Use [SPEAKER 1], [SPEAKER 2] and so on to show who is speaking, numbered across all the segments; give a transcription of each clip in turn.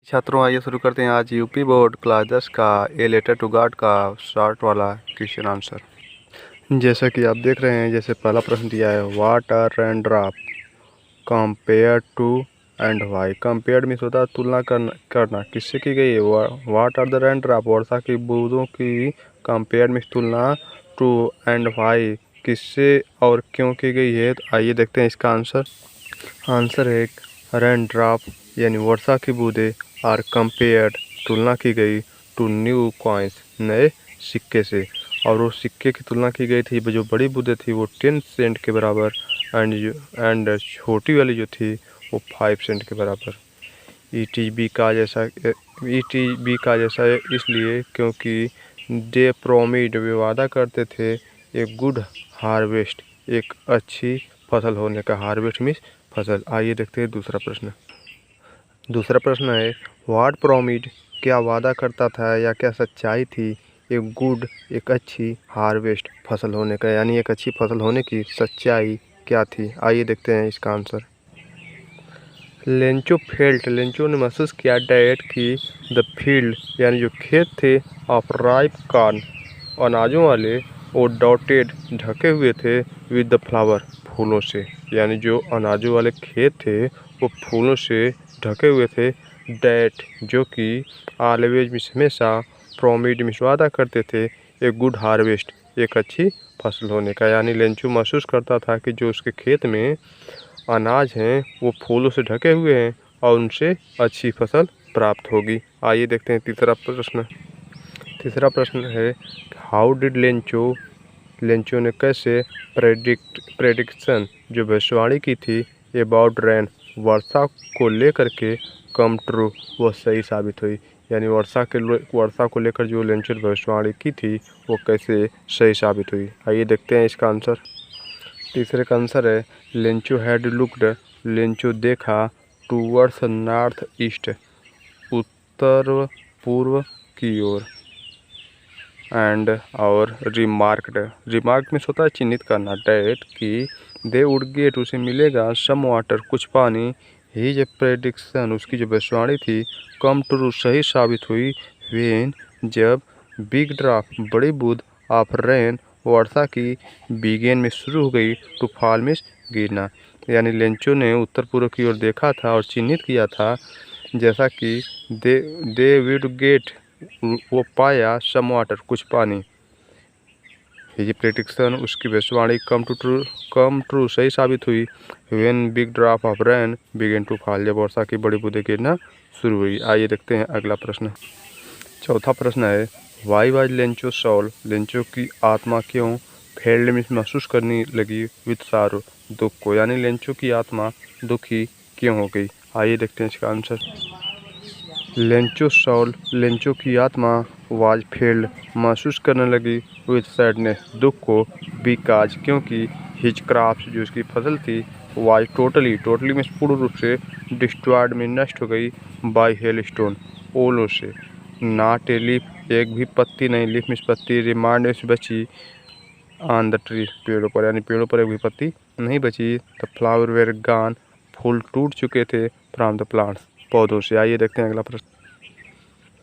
[SPEAKER 1] छात्रों, आइए शुरू करते हैं आज यूपी बोर्ड क्लास 10 का ए लेटर टू गॉड का शॉर्ट वाला क्वेश्चन आंसर। जैसा कि आप देख रहे हैं, जैसे पहला प्रश्न दिया है, what are rain drop compare to and why. Compare means होता है तुलना करना किससे की गई है। What are the rain drop, वर्षा की बूंदों की। कंपेयर मीन्स तुलना। टू एंड वाई, किससे और क्यों की गई है। तो आइए देखते हैं इसका आंसर। आंसर है रेन ड्रॉप यानी वर्षा की बूंदें आर कंपेयर्ड, तुलना की गई, टू न्यू कॉइन्स, नए सिक्के से। और वो सिक्के की तुलना की गई थी, जो बड़ी बूंदें थी वो 10 सेंट के बराबर एंड छोटी वाली जो थी वो 5 सेंट के बराबर। ईटीबी का जैसा इसलिए क्योंकि दे प्रोमिड, वे वादा करते थे, एक गुड हार्वेस्ट, एक अच्छी फसल होने का। हार्वेस्ट मीन्स फसल। आइए देखते हैं दूसरा प्रश्न। दूसरा प्रश्न है, व्हाट प्रोमिड, क्या वादा करता था या क्या सच्चाई थी, एक गुड, एक अच्छी, हार्वेस्ट, फसल होने का। यानी एक अच्छी फसल होने की सच्चाई क्या थी। आइए देखते हैं इसका आंसर। लेंचो फेल्ट, लेंचो ने महसूस किया, डैट की द फील्ड, यानी जो खेत थे, ऑफ राइप कॉर्न, अनाजों वाले, वो डॉटेड, ढके हुए थे, विद द फ्लावर, फूलों से। यानी जो अनाजों वाले खेत थे वो फूलों से ढके हुए थे। डैट, जो कि ऑलवेज मिस, हमेशा, प्रोमिड मिस, वादा करते थे, एक गुड हार्वेस्ट, एक अच्छी फसल होने का। यानी लेंचो महसूस करता था कि जो उसके खेत में अनाज हैं वो फूलों से ढके हुए हैं और उनसे अच्छी फसल प्राप्त होगी। आइए देखते हैं तीसरा प्रश्न। तीसरा प्रश्न है, हाउ डिड लेंचो, लेंचो ने कैसे प्रेडिक्शन, जो भविष्यवाणी की थी, अबाउट रेन, वर्षा को लेकर के, कम ट्रू, वो सही साबित हुई। यानी वर्षा को लेकर जो लेंचो ने भविष्यवाणी की थी वो कैसे सही साबित हुई। आइए देखते हैं इसका आंसर। तीसरे का आंसर है, लेंचो हैड लुक्ड, लेंचो देखा, टूवर्ड्स नॉर्थ ईस्ट, उत्तर पूर्व की ओर, एंड और रिमार्क्ड, रिमार्क में होता है चिन्हित करना, डैट की दे वुड गेट, उसे मिलेगा, सम वाटर, कुछ पानी, ही जो प्रेडिक्शन, उसकी जो भविष्यवाणी थी, कम ट्रू, सही साबित हुई, वेन, जब, बिग ड्रॉप, बड़ी बूंद, ऑफ रेन, वर्षा की, बिगेन में शुरू हो गई, टू फॉल में गिरना। यानी लेंचो ने उत्तर पूर्व की ओर देखा था और चिन्हित किया था, जैसा कि दे विड गेट, वो पाया, सम वाटर, कुछ पानी, ये प्रेडिक्शन, उसकी भविष्यवाणी, कम ट्रू, सही साबित हुई, when big drop of rain began to fall, जब वर्षा की बड़ी बूंदें गिरना शुरू हुई। आइए देखते हैं अगला प्रश्न। चौथा प्रश्न है, why was Lencho soul, Lencho की आत्मा क्यों फेल्ड में महसूस करने लगी, विद सारो, दुख को। यानी लेंचो की आत्मा दुखी क्यों हो गई। आइए देखते हैं इसका आंसर। लेंचो सॉल, लेंचो की आत्मा, वाज फेल्ड, महसूस करने लगी, विद सैडनेस, दुख को, बिकॉज, क्योंकि, हिज क्रॉप्स, जो उसकी फसल थी, वाज टोटली, टोटली में पूर्ण रूप से, डिस्ट्रॉयड में नष्ट हो गई, बाय हेल स्टोन, ओलों से, नॉट ए लीफ, एक भी पत्ती नहीं, लीफ में पत्ती, रिमांड में बची, ऑन द ट्री, पेड़ों पर, यानी पेड़ों पर एक भी पत्ती नहीं बची, द फ्लावर वेर गॉन, फूल टूट चुके थे, फ्रॉम द प्लांट्स, पौधों से। आइए देखते हैं अगला प्रश्न।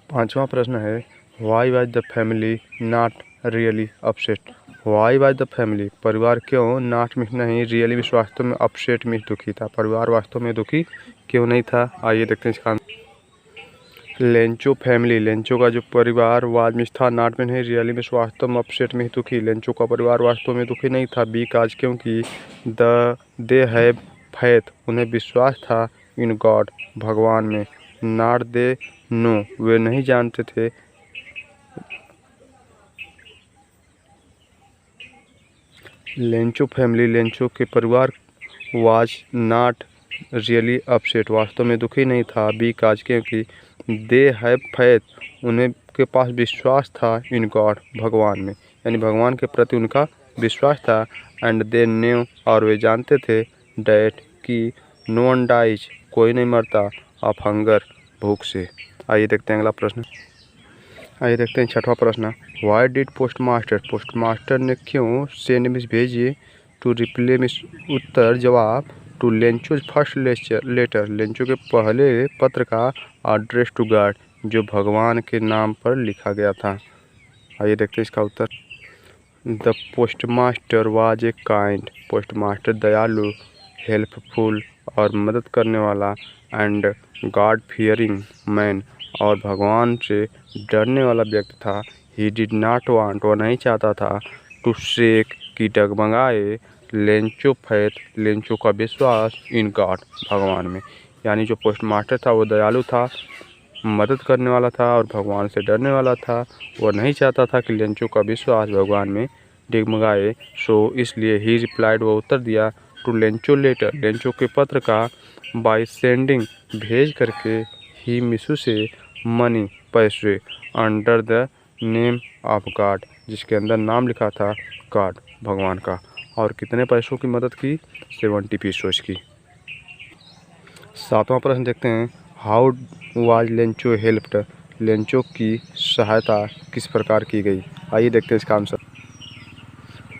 [SPEAKER 1] पांचवा प्रश्न है, why was the family not really upset, why was the family, परिवार क्यों, नॉट में नहीं, रियली में वास्तव में, अपसेट में दुखी था, परिवार वास्तव में दुखी क्यों नहीं था। आइए देखते हैं इसका। लेंचो फैमिली, लेंचो का जो परिवार, वाज में था, नॉट में नहीं, रियली में वास्तव में, अपसेट में दुखी, लेंचो का परिवार वास्तव में दुखी नहीं था, बिकॉज, क्योंकि, दे हैव फैथ, उन्हें विश्वास था, इन गॉड, भगवान में, नॉट दे नो, वे नहीं जानते थे, लेंचो फैमिली, लेंचो के परिवार, वाज नॉट रियली अपसेट, वास्तव में दुखी नहीं था, बिकॉज, क्योंकि, दे हैव फैथ, उन्हें के पास विश्वास था, इन गॉड, भगवान में, यानी भगवान के प्रति उनका विश्वास था, एंड दे न्यू, और वे जानते थे, डैट की, नो वन डाइज, कोई नहीं मरता, ऑफ हंगर, भूख से। आइए देखते हैं अगला प्रश्न। आइए देखते हैं छठवां प्रश्न। Why did post master, post master ने क्यों सेंड मिस भेजी, टू रिप्ले मिस, उत्तर, जवाब, to Lencho's first letter, Lencho के पहले पत्र का एड्रेस टू गॉड, जो भगवान के नाम पर लिखा गया था। आइए देखते हैं इसका उत्तर। The postmaster was a kind, postmaster दयालु, हेल्पफुल और मदद करने वाला, एंड गॉड फियरिंग मैन और भगवान से डरने वाला व्यक्ति था। ही डिड नॉट वांट, वह नहीं चाहता था, टू शेक कि डगमगाए, लेंचो फैथ, लेंचो का विश्वास, इन गॉड, भगवान में। यानी जो पोस्टमास्टर था वो दयालु था, मदद करने वाला था और भगवान से डरने वाला था। वह नहीं चाहता था कि लेंचो का विश्वास भगवान में डगमगाए। सो इसलिए ही रिप्लाइड, वह उत्तर दिया, टू लेंचो लेटर, लेंचो के पत्र का, बाय सेंडिंग, भेज करके, ही मिसू से, मनी, पैसे, under the name of God, जिसके अंदर नाम लिखा था गॉड, भगवान का। और कितने पैसों की मदद की? 70 पीसोज की। 7वां प्रश्न देखते हैं। How was Lencho helped, Lencho की सहायता किस प्रकार की गई? आइए देखते हैं इसका answer.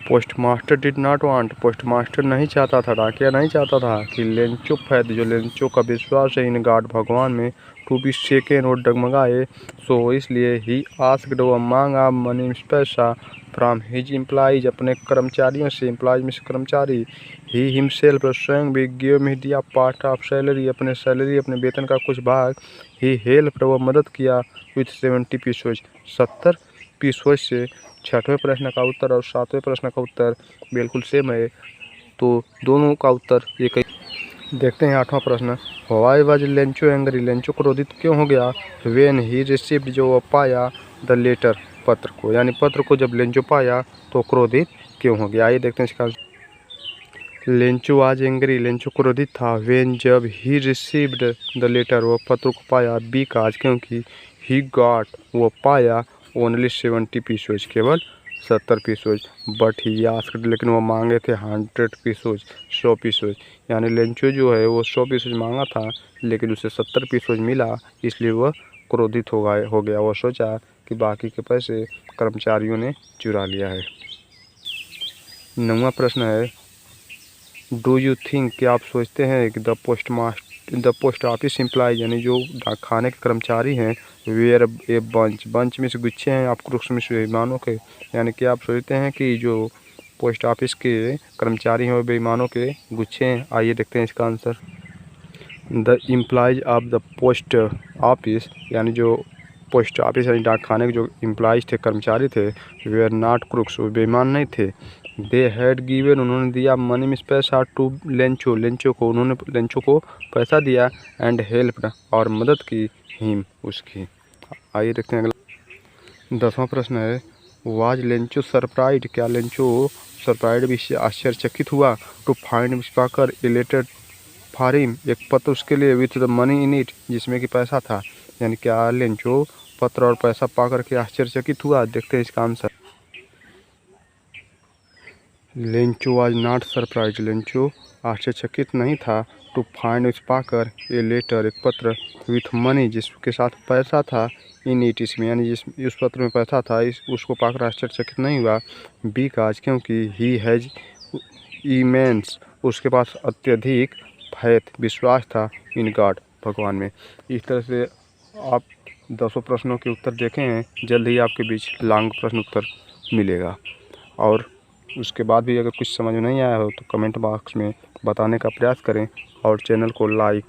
[SPEAKER 1] Postmaster did not want, postmaster नहीं चाहता था, डाकिया नहीं चाहता था कि लेंचो फैथ, जो लेंचो का विश्वास है इन गॉड, भगवान में, टू बी शेकन और डगमगाए। सो इसलिए ही आस्क्ड, वह मांगा, मनी, पैसा, फ्रॉम हिज एम्प्लॉइज, अपने कर्मचारियों से, एम्प्लॉइज में से कर्मचारी। ही हिमसेल्फ, स्वयं भी, गिव में दिया, पार्ट ऑफ सैलरी, अपने सैलरी, अपने वेतन का कुछ भाग। ही हेल्प, वह मदद किया, विथ 70 पीसोज, 70 पीसोज से। 6वें प्रश्न का उत्तर और 7वें प्रश्न का उत्तर बिल्कुल सेम है, तो दोनों का उत्तर एक ही। देखते हैं 8वां प्रश्न। Why was Lencho angry, Lencho क्रोधित क्यों हो गया? व्हेन ही रिसीव्ड, जो वह पाया, द लेटर, पत्र को, यानी पत्र को जब लेंचो पाया तो क्रोधित क्यों हो गया? आइए देखते हैं इसका। लेंचो वाज एंग्री, लेंचो क्रोधित था, व्हेन, जब, ही रिसीव्ड द लेटर, वह पत्र को पाया, बिकॉज, क्योंकि, ही गॉट, वह पाया, ओनली 70 पीसोज, केवल 70 पीसोज, बट ही आस्क्ड, लेकिन वो मांगे थे 100 पीसोज, 100 पीसोज। यानी लेंचो जो है वो 100 पीसोज मांगा था, लेकिन उसे 70 पीसोज मिला, इसलिए वह क्रोधित हो गया। वह सोचा कि बाकी के पैसे कर्मचारियों ने चुरा लिया है। 9वां प्रश्न है। डू यू थिंक, क्या आप सोचते हैं कि द पोस्ट ऑफिस एम्प्लॉय, यानी जो डाकखाने के कर्मचारी हैं, वेयर ए बंच में से गुच्छे हैं, आप क्रुक्स में से बेईमानों के, यानी कि आप सोचते हैं कि जो पोस्ट ऑफिस के कर्मचारी हैं वो बेईमानों के गुच्छे हैं? आइए देखते हैं इसका answer. The employees of the post office, यानी जो पोस्ट ऑफिस यानी डाकखाने के जो एम्प्लॉयज थे, कर्मचारी थे, वेयर नॉट क्रुक्स, वो बेईमान नहीं थे। दे हैड गिवन, उन्होंने दिया, मनी में पैसा, टू लेंचो, लेंचो को, उन्होंने लेंचो को पैसा दिया, एंड हेल्प्ड, और मदद की, हिम, उसकी। आइए देखते हैं अगला। 10वां प्रश्न है। वाज लेंचो सरप्राइज, क्या लेंचो सरप्राइज भी आश्चर्यचकित हुआ, टू फाइंड, पाकर, ए लेटर फॉर हिम, एक पत्र उसके लिए, with the money in it, जिसमें कि पैसा था। यानी क्या लेंचो पत्र और पैसा पाकर के आश्चर्यचकित हुआ? देखते हैं इसका answer. Lencho was not surprise, Lencho आश्चर्यचकित नहीं था, टू फाइंड, उस पाकर, ए लेटर, एक पत्र, विथ मनी, जिसके साथ पैसा था, इन इट, इसमें, यानी जिस उस पत्र में पैसा था, उसको पाकर आश्चर्यचकित नहीं हुआ, बिकॉज, क्योंकि, ही हैज इमेंस, उसके पास अत्यधिक फैथ, विश्वास था, इन गॉड, भगवान में। इस तरह से आप 10 प्रश्नों के उत्तर देखे हैं। जल्द ही आपके बीच लॉन्ग प्रश्न उत्तर मिलेगा, और उसके बाद भी अगर कुछ समझ नहीं आया हो तो कमेंट बॉक्स में बताने का प्रयास करें, और चैनल को लाइक